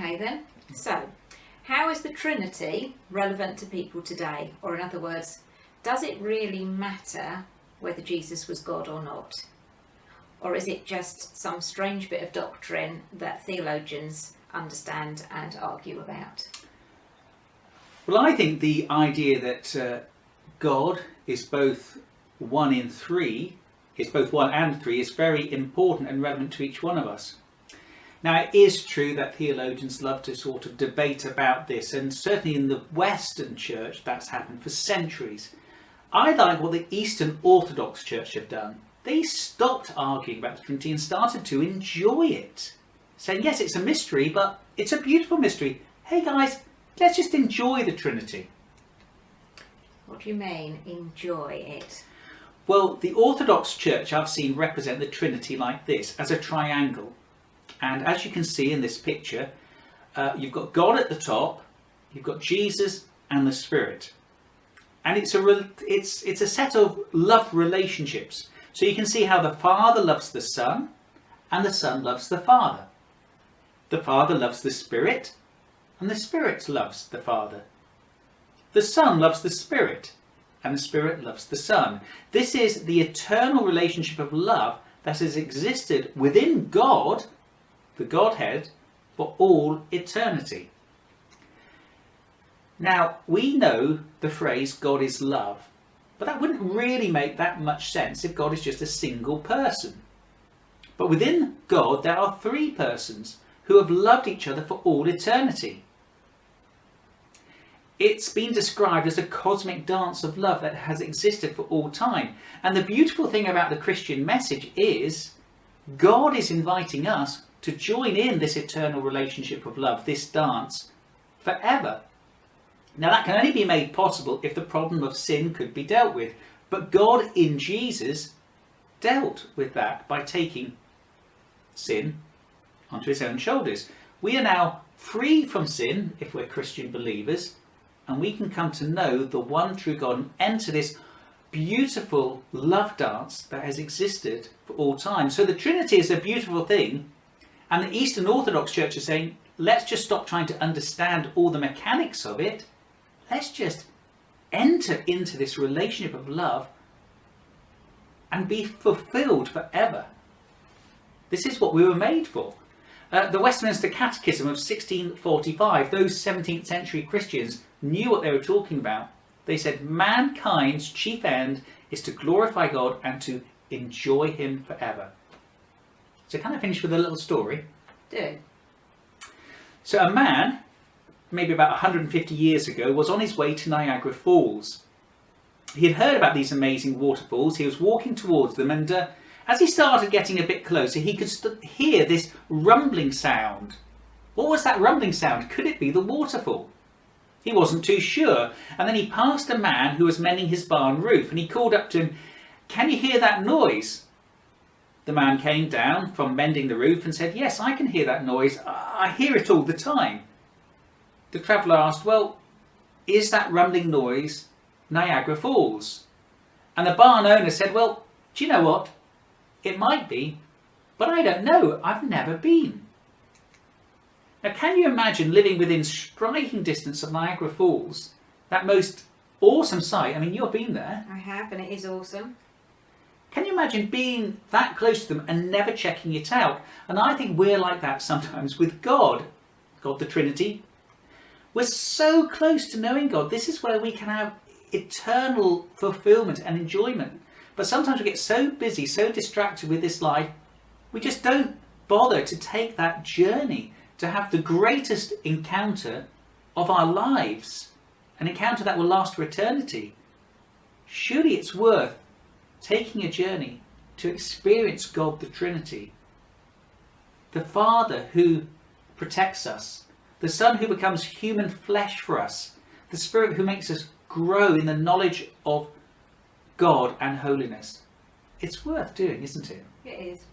Okay then, so how is the Trinity relevant to people today? Or in other words, does it really matter whether Jesus was God or not? Or is it just some strange bit of doctrine that theologians understand and argue about? Well, I think the idea that God is both one and three is very important and relevant to each one of us. Now, it is true that theologians love to sort of debate about this, and certainly in the Western Church that's happened for centuries. I like what the Eastern Orthodox Church have done. They stopped arguing about the Trinity and started to enjoy it, saying, yes, it's a mystery, but it's a beautiful mystery. Hey guys, let's just enjoy the Trinity. What do you mean, enjoy it? Well, the Orthodox Church I've seen represent the Trinity like this, as a triangle. And as you can see in this picture, you've got God at the top, you've got Jesus and the Spirit. And it's a set of love relationships. So you can see how the Father loves the Son and the Son loves the Father. The Father loves the Spirit and the Spirit loves the Father. The Son loves the Spirit and the Spirit loves the Son. This is the eternal relationship of love that has existed within God, the Godhead, for all eternity. Now, we know the phrase God is love, but that wouldn't really make that much sense if God is just a single person. But within God, there are three persons who have loved each other for all eternity. It's been described as a cosmic dance of love that has existed for all time. And the beautiful thing about the Christian message is God is inviting us to join in this eternal relationship of love, this dance, forever. Now that can only be made possible if the problem of sin could be dealt with. But God in Jesus dealt with that by taking sin onto his own shoulders. We are now free from sin if we're Christian believers, and we can come to know the one true God and enter this beautiful love dance that has existed for all time. So the Trinity is a beautiful thing. And the Eastern Orthodox Church is saying, let's just stop trying to understand all the mechanics of it. Let's just enter into this relationship of love and be fulfilled forever. This is what we were made for. The Westminster Catechism of 1645, those 17th century Christians knew what they were talking about. They said mankind's chief end is to glorify God and to enjoy him forever. So can I finish with a little story? Do. So a man, maybe about 150 years ago, was on his way to Niagara Falls. He had heard about these amazing waterfalls. He was walking towards them, and as he started getting a bit closer, he could hear this rumbling sound. What was that rumbling sound? Could it be the waterfall? He wasn't too sure. And then he passed a man who was mending his barn roof, and he called up to him, "Can you hear that noise?" The man came down from mending the roof and said, "Yes, I can hear that noise. I hear it all the time." The traveller asked, "Well, is that rumbling noise Niagara Falls?" And the barn owner said, "Well, do you know what? It might be, but I don't know. I've never been." Now, can you imagine living within striking distance of Niagara Falls? That most awesome sight. I mean, you've been there. I have, and it is awesome. Can you imagine being that close to them and never checking it out? And I think we're like that sometimes with God, the Trinity. We're so close to knowing God. This is where we can have eternal fulfillment and enjoyment. But sometimes we get so busy, so distracted with this life, we just don't bother to take that journey to have the greatest encounter of our lives, an encounter that will last for eternity. Surely it's worth taking a journey to experience God the Trinity. The Father who protects us, the Son who becomes human flesh for us, the Spirit who makes us grow in the knowledge of God and holiness. It's worth doing, isn't it? It is.